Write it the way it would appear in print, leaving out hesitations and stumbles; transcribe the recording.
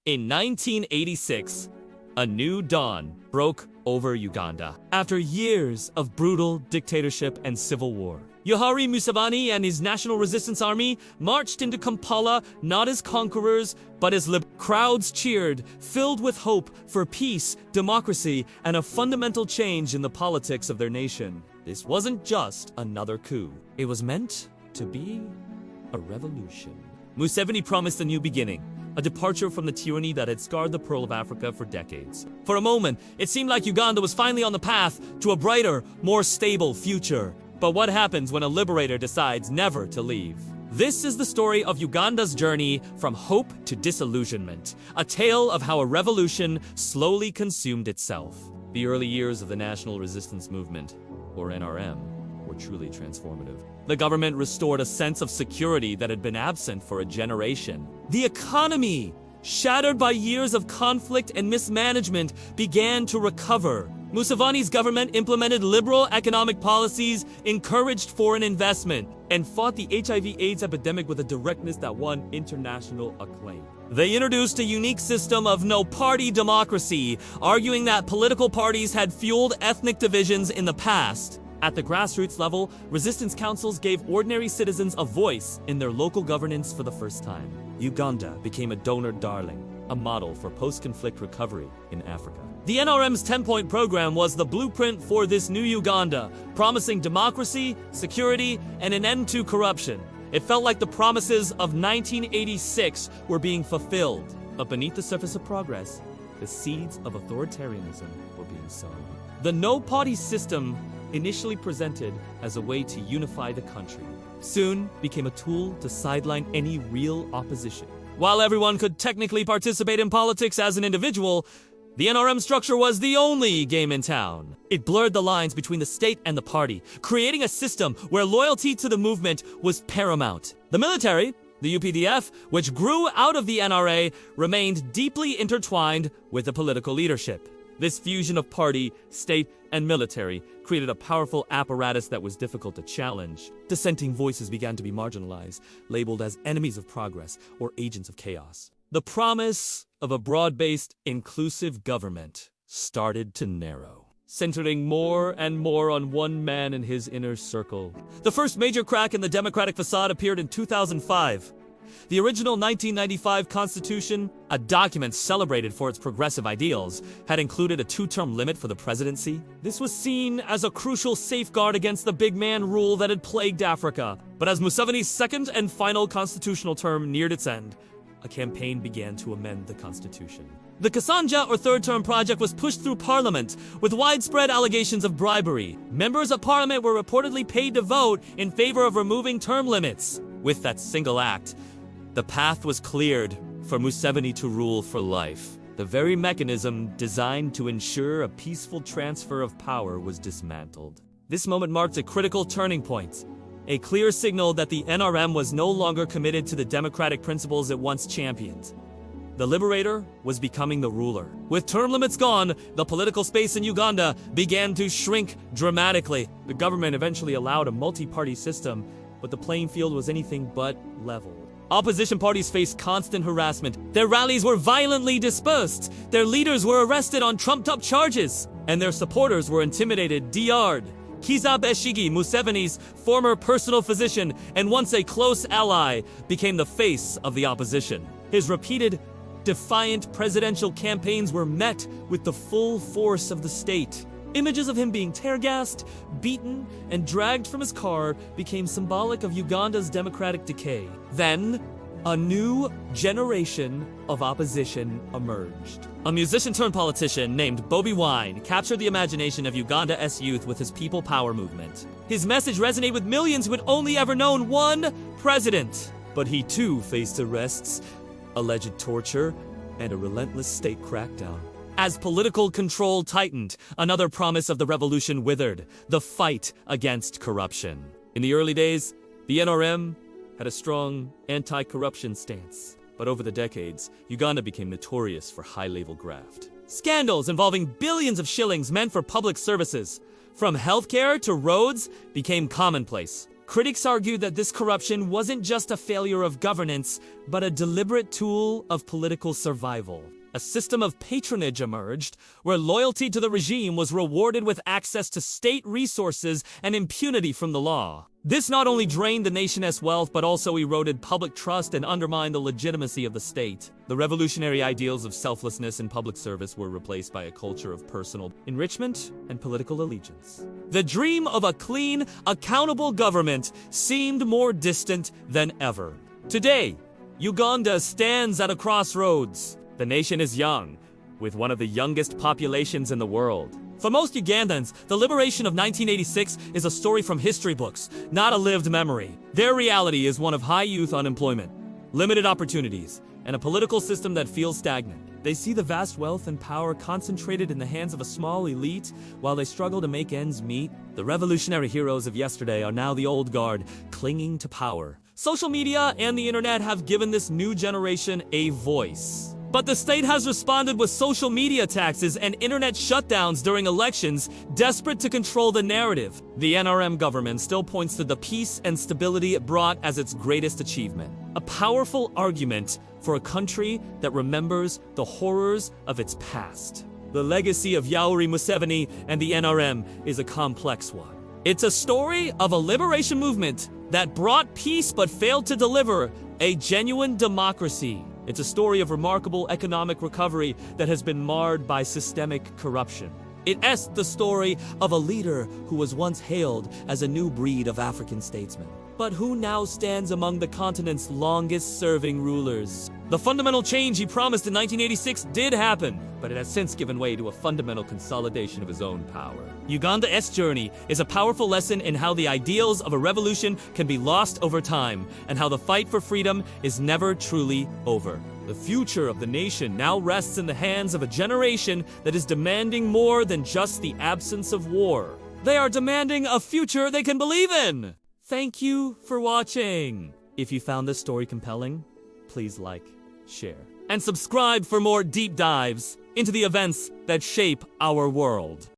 In 1986, a new dawn broke over Uganda. After years of brutal dictatorship and civil war, Yoweri Museveni and his National Resistance Army marched into Kampala not as conquerors, but as crowds cheered, filled with hope for peace, democracy, and a fundamental change in the politics of their nation. This wasn't just another coup. It was meant to be a revolution. Museveni promised a new beginning, a departure from the tyranny that had scarred the Pearl of Africa for decades. For a moment, it seemed like Uganda was finally on the path to a brighter, more stable future. But what happens when a liberator decides never to leave? This is the story of Uganda's journey from hope to disillusionment, a tale of how a revolution slowly consumed itself. The early years of the National Resistance Movement, or NRM, were truly transformative. The government restored a sense of security that had been absent for a generation. The economy, shattered by years of conflict and mismanagement, began to recover. Museveni's government implemented liberal economic policies, encouraged foreign investment, and fought the HIV/AIDS epidemic with a directness that won international acclaim. They introduced a unique system of no-party democracy, arguing that political parties had fueled ethnic divisions in the past. At the grassroots level, resistance councils gave ordinary citizens a voice in their local governance for the first time. Uganda became a donor darling, a model for post-conflict recovery in Africa. The NRM's 10-point program was the blueprint for this new Uganda, promising democracy, security, and an end to corruption. It felt like the promises of 1986 were being fulfilled. But beneath the surface of progress, the seeds of authoritarianism were being sown. The no-party system, initially presented as a way to unify the country, soon became a tool to sideline any real opposition. While everyone could technically participate in politics as an individual, the NRM structure was the only game in town. It blurred the lines between the state and the party, creating a system where loyalty to the movement was paramount. The military, the UPDF, which grew out of the NRA, remained deeply intertwined with the political leadership. This fusion of party, state, and military created a powerful apparatus that was difficult to challenge. Dissenting voices began to be marginalized, labeled as enemies of progress or agents of chaos. The promise of a broad-based, inclusive government started to narrow, centering more and more on one man and his inner circle. The first major crack in the democratic facade appeared in 2005. The original 1995 Constitution, a document celebrated for its progressive ideals, had included a two-term limit for the presidency. This was seen as a crucial safeguard against the big man rule that had plagued Africa. But as Museveni's second and final constitutional term neared its end, a campaign began to amend the Constitution. The Kasanja, or Third Term Project, was pushed through Parliament with widespread allegations of bribery. Members of Parliament were reportedly paid to vote in favor of removing term limits. With that single act, the path was cleared for Museveni to rule for life. The very mechanism designed to ensure a peaceful transfer of power was dismantled. This moment marked a critical turning point, a clear signal that the NRM was no longer committed to the democratic principles it once championed. The liberator was becoming the ruler. With term limits gone, the political space in Uganda began to shrink dramatically. The government eventually allowed a multi-party system, but the playing field was anything but level. Opposition parties faced constant harassment. Their rallies were violently dispersed. Their leaders were arrested on trumped-up charges, and their supporters were intimidated, DR'd. Kizza Besigye, Museveni's former personal physician and once a close ally, became the face of the opposition. His repeated, defiant presidential campaigns were met with the full force of the state. Images of him being tear-gassed, beaten, and dragged from his car became symbolic of Uganda's democratic decay. Then, a new generation of opposition emerged. A musician-turned-politician named Bobi Wine captured the imagination of Uganda's youth with his People Power movement. His message resonated with millions who had only ever known one president. But he too faced arrests, alleged torture, and a relentless state crackdown. As political control tightened, another promise of the revolution withered: the fight against corruption. In the early days, the NRM had a strong anti-corruption stance. But over the decades, Uganda became notorious for high-level graft. Scandals involving billions of shillings meant for public services, from healthcare to roads, became commonplace. Critics argue that this corruption wasn't just a failure of governance, but a deliberate tool of political survival. A system of patronage emerged, where loyalty to the regime was rewarded with access to state resources and impunity from the law. This not only drained the nation's wealth, but also eroded public trust and undermined the legitimacy of the state. The revolutionary ideals of selflessness and public service were replaced by a culture of personal enrichment and political allegiance. The dream of a clean, accountable government seemed more distant than ever. Today, Uganda stands at a crossroads. The nation is young, with one of the youngest populations in the world. For most Ugandans, the liberation of 1986 is a story from history books, not a lived memory. Their reality is one of high youth unemployment, limited opportunities, and a political system that feels stagnant. They see the vast wealth and power concentrated in the hands of a small elite while they struggle to make ends meet. The revolutionary heroes of yesterday are now the old guard, clinging to power. Social media and the internet have given this new generation a voice. But the state has responded with social media taxes and internet shutdowns during elections, desperate to control the narrative. The NRM government still points to the peace and stability it brought as its greatest achievement. A powerful argument for a country that remembers the horrors of its past. The legacy of Yoweri Museveni and the NRM is a complex one. It's a story of a liberation movement that brought peace but failed to deliver a genuine democracy. It's a story of remarkable economic recovery that has been marred by systemic corruption. It's the story of a leader who was once hailed as a new breed of African statesman, but who now stands among the continent's longest-serving rulers. The fundamental change he promised in 1986 did happen, but it has since given way to a fundamental consolidation of his own power. Uganda's journey is a powerful lesson in how the ideals of a revolution can be lost over time, and how the fight for freedom is never truly over. The future of the nation now rests in the hands of a generation that is demanding more than just the absence of war. They are demanding a future they can believe in! Thank you for watching! If you found this story compelling, please like, share, and subscribe for more deep dives into the events that shape our world.